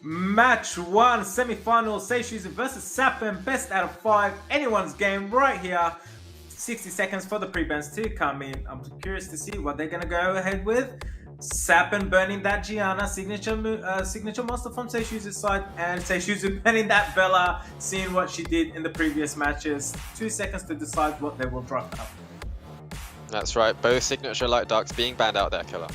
Match 1, semi-final, Seiishizo versus SaPyn, best out of 5, anyone's game right here. 60 seconds for the pre-bans to come in. I'm curious to see what they're going to go ahead with. SaPyn burning that Gianna, signature monster from Seiishizo's side, and Seiishizo burning that Bella, seeing what she did in the previous matches. 2 seconds to decide what they will drop out. That's right, both signature light darks being banned out there, Killer.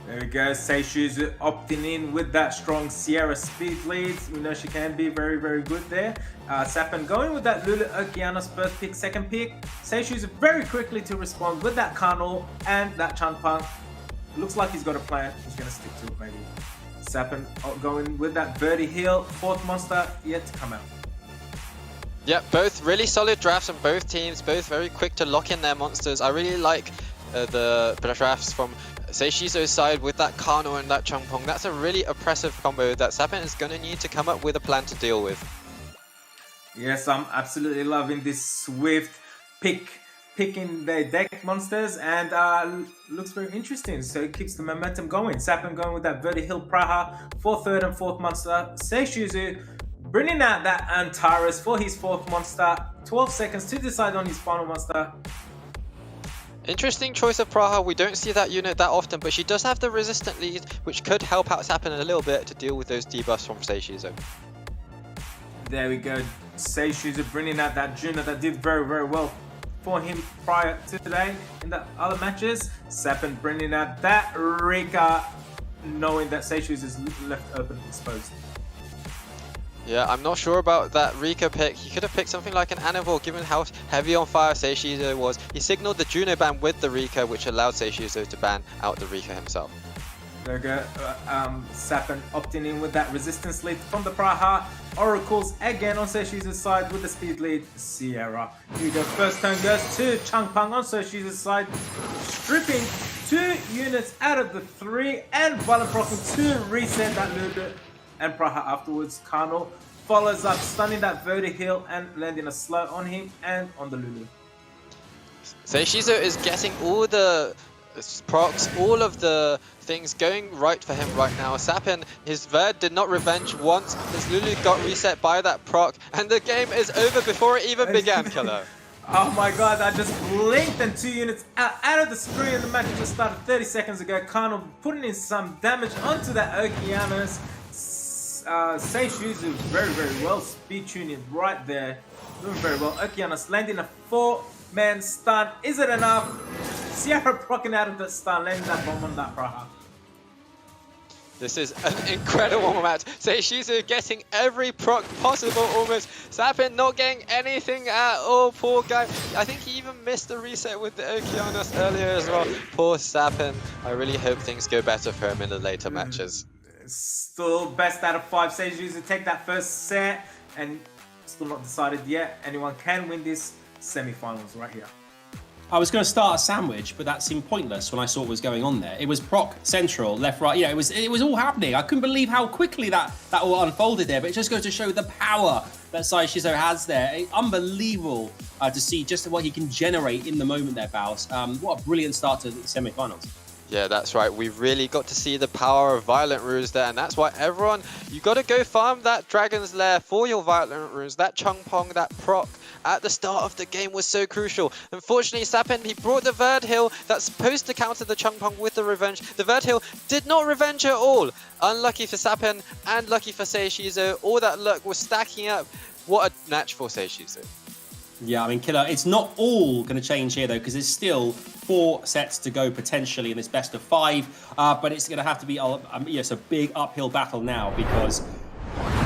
There we go, Seiishizo opting in with that strong Sierra speed leads. We know she can be very, very good there. SaPyn going with that Lulu Okeanos first pick, second pick. Seiishizo very quickly to respond with that Carnal and that Changpang. Looks like he's got a plan. He's going to stick to it maybe. SaPyn going with that Verdi Heal, fourth monster yet to come out. Yeah, both really solid drafts from both teams, both very quick to lock in their monsters. I really like the drafts from Seishizo's side with that Kano and that Changpong. That's a really oppressive combo that SaPyn is going to need to come up with a plan to deal with. Yes, I'm absolutely loving this swift picking their deck monsters, and looks very interesting. So it keeps the momentum going. SaPyn going with that Verdi Hill Praha for third and fourth monster. Seiishizo bringing out that Antares for his fourth monster. 12 seconds to decide on his final monster. Interesting choice of Praha. We don't see that unit that often, but she does have the resistant lead, which could help out SaPyn a little bit to deal with those debuffs from Seiishizo. There we go. Seiishizo bringing out that Juno that did very, very well for him prior to today in the other matches. SaPyn bringing out that Rika, knowing that Seiishizo is left open exposed. Yeah, I'm not sure about that Rika pick. He could have picked something like an Anivore, given how heavy on fire Seiishizo was. He signaled the Juno ban with the Rika, which allowed Seiishizo to ban out the Rika himself. There we go. SaPyn opting in with that resistance lead from the Praha. Oracles again on Seishizo's side with the speed lead, Sierra. Here we go. First turn goes to Changpang on Seishizo's side, stripping 2 units out of the 3 and Violent Proccing to reset that Lulu and Praha afterwards. Carnal follows up, stunning that Verdi Hill and landing a slow on him and on the Lulu. Seiishizo is getting all the procs, all of the things going right for him right now. SaPyn, his Verd did not revenge once. His Lulu got reset by that proc, and the game is over before it even began, Killer. Oh my god, I just blinked and 2 units out of the screen, and the match just started 30 seconds ago. Carnal putting in some damage onto that Okeanos. Seiishizo very, very well speed tuning right there. Doing very well. Okeanos landing a 4-man stun. Is it enough? Sierra proccing out of the stun, landing that bomb on that Praha. This is an incredible match. Seiishizo getting every proc possible almost. SaPyn not getting anything at all, poor guy. I think he even missed the reset with the Okeanos earlier as well. Poor SaPyn. I really hope things go better for him in the later matches. Still best out of 5. Seiishizo take that first set, and still not decided yet. Anyone can win this semi-finals right here. I was going to start a sandwich, but that seemed pointless when I saw what was going on there. It was proc, central, left, right. Yeah, it was all happening. I couldn't believe how quickly that all unfolded there. But it just goes to show the power that Seiishizo has there. Unbelievable to see just what he can generate in the moment there, Baus. What a brilliant start to the semi-finals. Yeah, that's right. We've really got to see the power of Violent Runes there, and that's why everyone, you got to go farm that Dragon's Lair for your Violent Runes. That Changpong, that proc at the start of the game was so crucial. Unfortunately, SaPyn, he brought the Verd Hill that's supposed to counter the Changpong with the revenge. The Verd Hill did not revenge at all. Unlucky for SaPyn and lucky for Seiishizo. All that luck was stacking up. What a match for Seiishizo. Yeah, I mean, Killer, it's not all going to change here, though, because there's still 4 sets to go potentially in this best of 5. But it's going to have to be yes, a big uphill battle now because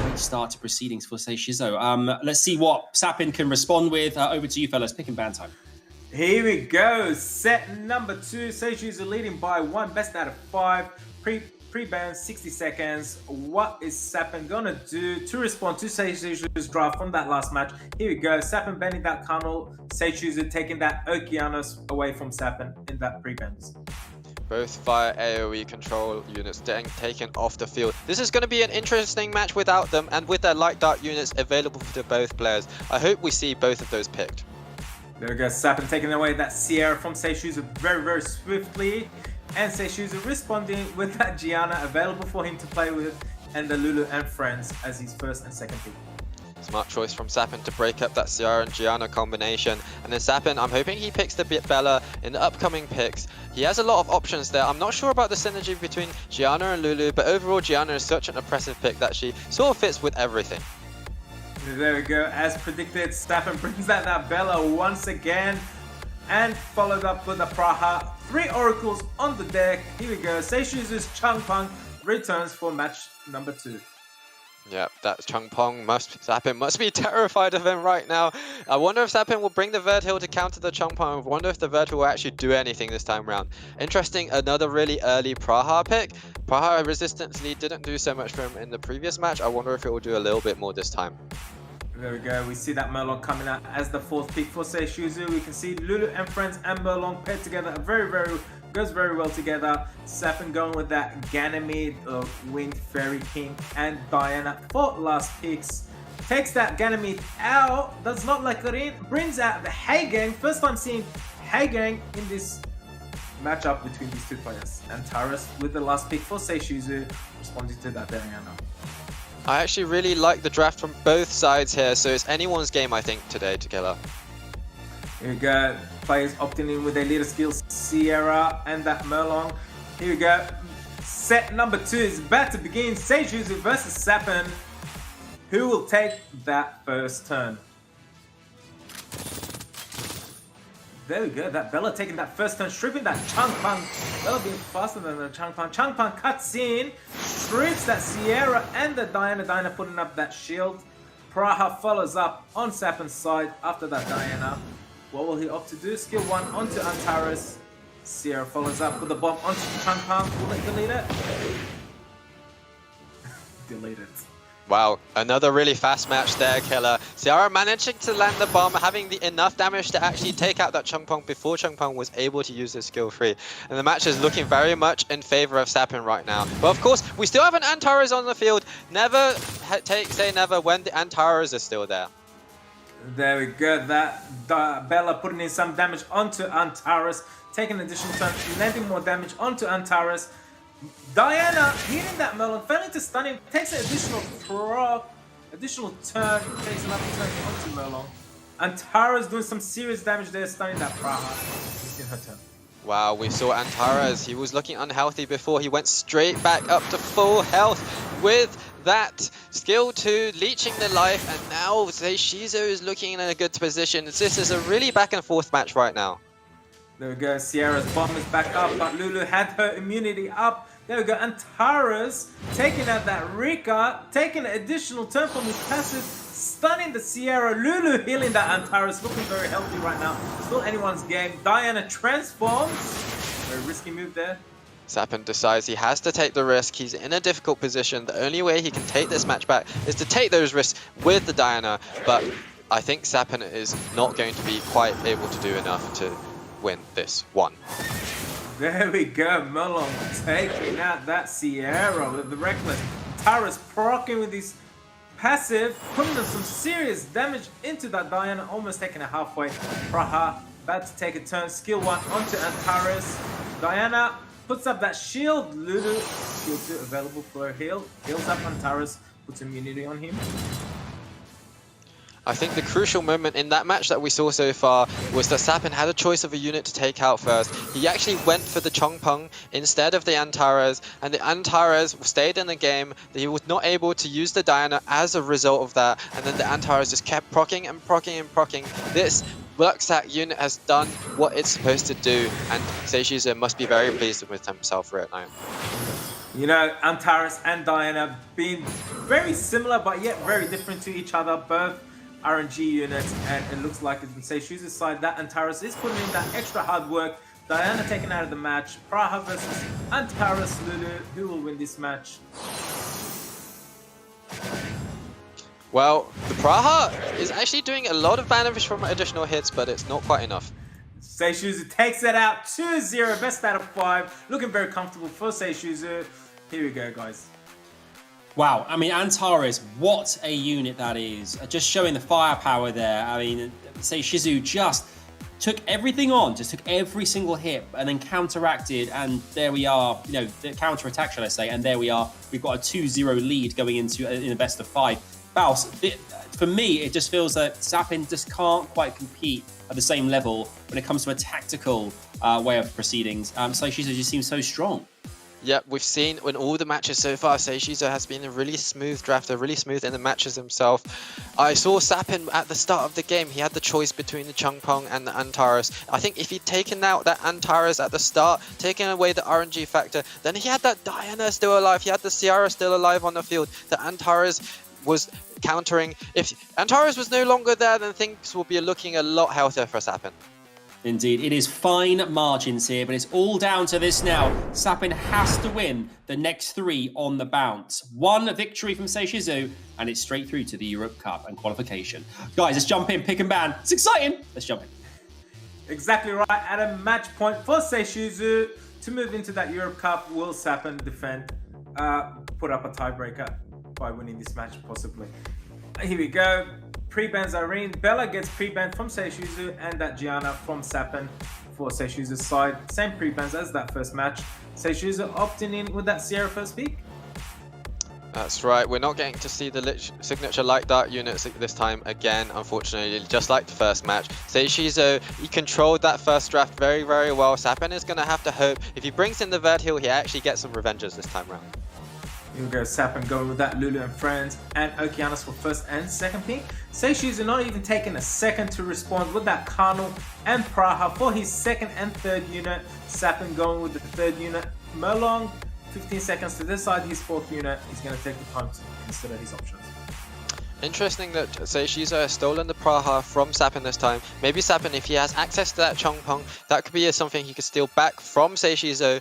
great start to proceedings for Seiishizo. Let's see what SaPyn can respond with. Over to you, fellas. Pick and ban time. Here we go. Set number 2. Seiishizo leading by 1. Best out of 5. Pre-ban 60 seconds. What is SaPyn gonna do to respond to Seiishizo's draft from that last match? Here we go. SaPyn banning that Carnal. Seiishizo taking that Okeanos away from SaPyn in that pre-bans. Both via AoE control units getting taken off the field. This is going to be an interesting match without them and with their light dart units available to both players. I hope we see both of those picked. There we go. SaPyn taking away that Sierra from Seiishizo very, very swiftly. And Seiishizo responding with that Gianna available for him to play with. and the Lulu and Friends as his first and second pick. Smart choice from SaPyn to break up that Ciara and Gianna combination. And then SaPyn, I'm hoping he picks the Bella in the upcoming picks. He has a lot of options there. I'm not sure about the synergy between Gianna and Lulu, but overall Gianna is such an oppressive pick that she sort of fits with everything. There we go. As predicted, SaPyn brings out that Bella once again and followed up with the Praha. 3 Oracles on the deck. Here we go. Seiishizo's Changpeng returns for match number 2. Yeah, that Changpeng SaPyn must be terrified of him right now. I wonder if SaPyn will bring the Verd Hill to counter the Changpeng. I wonder if the Verd Hill will actually do anything this time around. Interesting, another really early Praha pick. Praha resistance lead didn't do so much for him in the previous match. I wonder if it will do a little bit more this time. There we go. We see that Merlong coming out as the 4th pick for Seiishizo. We can see Lulu and Friends and Merlong paired together. Goes very well together. SaPyn going with that Ganymede, Wind, Fairy King, and Diana for last picks. Takes that Ganymede out, does not let it in, brings out the Hey Gang. First time seeing Hey Gang in this matchup between these two players. And Taurus with the last pick for Seiishizo, responding to that Diana. I actually really like the draft from both sides here, so it's anyone's game, I think, today to kill her. Here we go. Players opting in with their leader skills, Ciara and that Merlong. Here we go. Set number 2 is about to begin. Seiishizo versus SaPyn. Who will take that first turn? There we go. That Bella taking that first turn, stripping that Changpeng. Bella being faster than the Changpeng. Changpeng cuts in, strips that Ciara and the Diana. Diana putting up that shield. Praha follows up on SaPyn's side after that Diana. What will he opt to do? Skill 1 onto Antares. Ciara follows up with the bomb onto Changpeng. Will it delete it? Delete it. Wow, another really fast match there, Killer. Ciara managing to land the bomb, having enough damage to actually take out that Changpeng before Changpeng was able to use his skill 3. And the match is looking very much in favor of SaPyn right now. But of course, we still have an Antares on the field. Never say never when the Antares is still there. There we go. That Bella putting in some damage onto Antares, taking an additional turn, landing more damage onto Antares. Diana hitting that Merlon, failing to stun him, takes an additional turn, takes another turn onto Merlon. Antares doing some serious damage there, stunning that Praha. It's in her turn. Wow, we saw Antares. He was looking unhealthy before. He went straight back up to full health with that skill 2, leeching the life, and now Seiishizo is looking in a good position. This is a really back and forth match right now. There we go, Ciara's bomb is back up, but Lulu had her immunity up. There we go, Antares taking out that Rika, taking an additional turn from his passive, stunning the Ciara. Lulu healing that Antares, looking very healthy right now. Still anyone's game. Diana transforms. Very risky move there. SaPyn decides he has to take the risk. He's in a difficult position. The only way he can take this match back is to take those risks with the Diana, but I think SaPyn is not going to be quite able to do enough to win this one. There we go, Merlong taking out that Ciara with the Reckless. Taurus proccing with his passive, putting in some serious damage into that Diana, almost taking it halfway. Praha about to take a turn, skill 1 onto Antares. Diana puts up that shield, Lulu, shield 2 available for a heal. Heals up Antares, puts immunity on him. I think the crucial moment in that match that we saw so far was that SaPyn had a choice of a unit to take out first. He actually went for the Changpeng instead of the Antares, and the Antares stayed in the game. He was not able to use the Diana as a result of that, and then the Antares just kept proccing and proccing and proccing. This Luxac unit has done what it's supposed to do, and Seiishizo must be very pleased with himself right now. You know, Antares and Diana being very similar, but yet very different to each other. Both RNG units, and it looks like it's been Seiishizo's side that Antares is putting in that extra hard work. Diana taken out of the match. Praha versus Antares. Lulu, who will win this match? Well, the Praha is actually doing a lot of damage from additional hits, but it's not quite enough. Seiishizo takes it out 2-0, best out of 5. Looking very comfortable for Seiishizo. Here we go, guys. Wow, I mean, Antares, what a unit that is. Just showing the firepower there. I mean, Seiishizo just took everything on, just took every single hit and then counteracted, and there we are, you know, the counter-attack, shall I say, and there we are. We've got a 2-0 lead going into in a best of 5. Baus, for me, it just feels that SaPyn just can't quite compete at the same level when it comes to a tactical way of proceedings. Seiishizo just seems so strong. Yeah, we've seen in all the matches so far, Seiishizo has been a really smooth drafter, really smooth in the matches himself. I saw SaPyn at the start of the game. He had the choice between the Changpong and the Antares. I think if he'd taken out that Antares at the start, taken away the RNG factor, then he had that Diana still alive. He had the Ciara still alive on the field. The Antares was countering. If Antares was no longer there, then things will be looking a lot healthier for SaPyn. Indeed, it is fine margins here, but it's all down to this now. SaPyn has to win the next 3 on the bounce. 1 victory from Seiishizo, and it's straight through to the Europe Cup and qualification. Guys, let's jump in, pick and ban. It's exciting. Let's jump in. Exactly right. At a match point for Seiishizo to move into that Europe Cup, will SaPyn defend, put up a tiebreaker by winning this match, possibly. Here we go. Pre-bans Irene. Bella gets pre-banned from Seiishizo, and that Gianna from SaPyn for Seiishizo's side. Same pre-bans as that first match. Seiishizo opting in with that Sierra first pick. That's right, we're not getting to see the signature light dart units this time again, unfortunately, just like the first match. Seiishizo, he controlled that first draft very, very well. SaPyn is going to have to hope, if he brings in the Verd Hill, he actually gets some revenges this time round. Here we go, SaPyn going with that Lulu and Friends and Okeanos for first and second pick. Seiishizo not even taking a second to respond with that Karnal and Praha for his second and third unit. SaPyn going with the third unit. Merlong, 15 seconds to decide his fourth unit. He's going to take the time to consider his options. Interesting that Seiishizo has stolen the Praha from SaPyn this time. Maybe SaPyn, if he has access to that Chongpong, that could be something he could steal back from Seiishizo.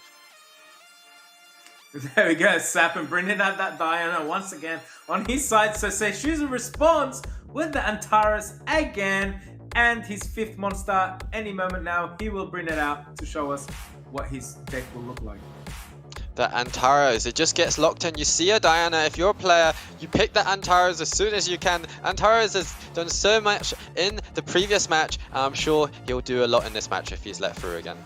There we go, SaPyn bringing out that Diana once again on his side. So Seiishizo responds with the Antares again, and his 5th monster. Any moment now, he will bring it out to show us what his deck will look like. The Antares, it just gets locked in. You see a Diana, if you're a player, you pick the Antares as soon as you can. Antares has done so much in the previous match, and I'm sure he'll do a lot in this match if he's let through again.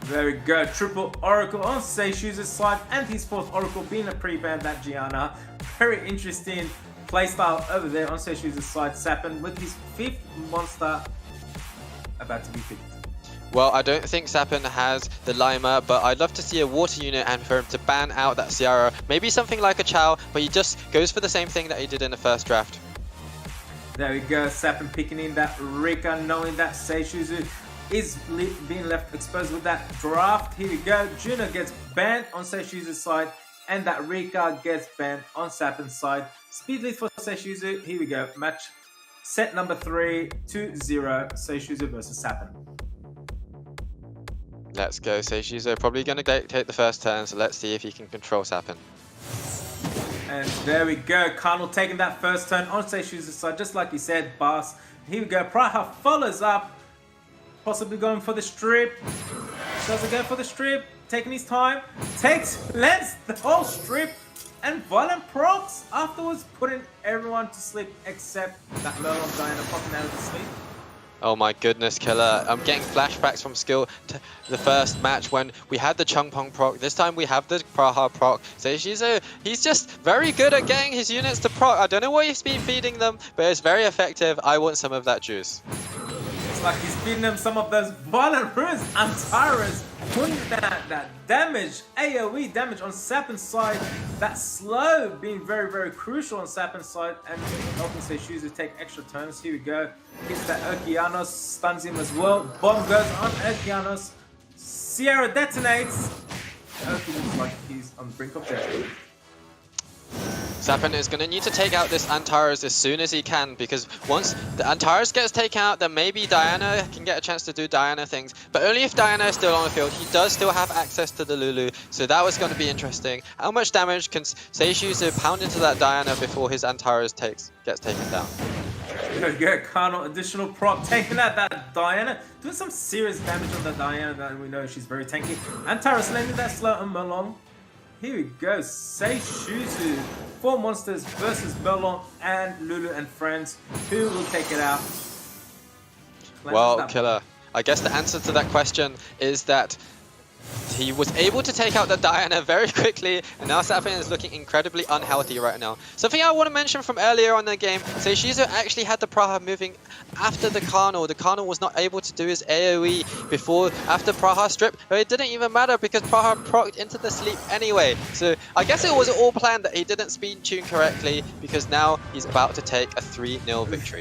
There we go, triple Oracle on Seiishizo's side, and his 4th Oracle being a pre-ban, that Gianna. Very interesting playstyle over there on Seiishizo's side. SaPyn with his 5th monster about to be picked. Well, I don't think SaPyn has the Lima, but I'd love to see a water unit and for him to ban out that Ciara. Maybe something like a Chow, but he just goes for the same thing that he did in the first draft. There we go, SaPyn picking in that Rika, knowing that Seiishizo is being left exposed with that draft. Here we go, Juno gets banned on Seiishizo's side, and that Rika gets banned on SaPyn's side. Speed lead for Seiishizo. Here we go, match set number 3, 2-0, Seiishizo versus SaPyn. Let's go, Seiishizo probably going to take the first turn, so let's see if he can control SaPyn. And there we go, Karnal taking that first turn on Seiishizo's side, just like you said, Boss. Here we go, Praha follows up, possibly going for the strip. Doesn't go for the strip, taking his time, lets the whole strip, and violent procs afterwards, putting everyone to sleep except that Merlon Diana popping out of the sleep. Oh my goodness, Killer. I'm getting flashbacks from skill to the first match when we had the Chungpong proc. This time we have the Praha proc. Seiishizo, he's just very good at getting his units to proc. I don't know what he's been feeding them, but it's very effective. I want some of that juice. It's like he's feeding them some of those violent runes. Antares putting that damage, AoE damage on SaPyn's side. That slow being very, very crucial on SaPyn's side, and helping Seiishizo take extra turns. Here we go. Hits that Okeanos, stuns him as well. Bomb goes on Okeanos. Sierra detonates. Oki looks like he's on the brink of death. SaPyn is going to need to take out this Antares as soon as he can, because once the Antares gets taken out, then maybe Diana can get a chance to do Diana things, but only if Diana is still on the field. He does still have access to the Lulu, so that was going to be interesting. How much damage can Seiishizo pound into that Diana before his Antares gets taken down? There we go, Karnal, additional prop, taking out that Diana, doing some serious damage on that Diana that we know she's very tanky. Antares landing that slow on Merlon. Here we go, Seiishizo, 4 monsters versus Merlon and Lulu and friends. Who will take it out? Well, Killer, I guess the answer to that question is that he was able to take out the Diana very quickly, and now SaPyn is looking incredibly unhealthy right now. Something I want to mention from earlier on in the game, Seiishizo actually had the Praha moving after the Karnal. The Karnal was not able to do his AoE after Praha strip, but it didn't even matter because Praha procced into the sleep anyway. So I guess it was all planned that he didn't speed tune correctly, because now he's about to take a 3-0 victory.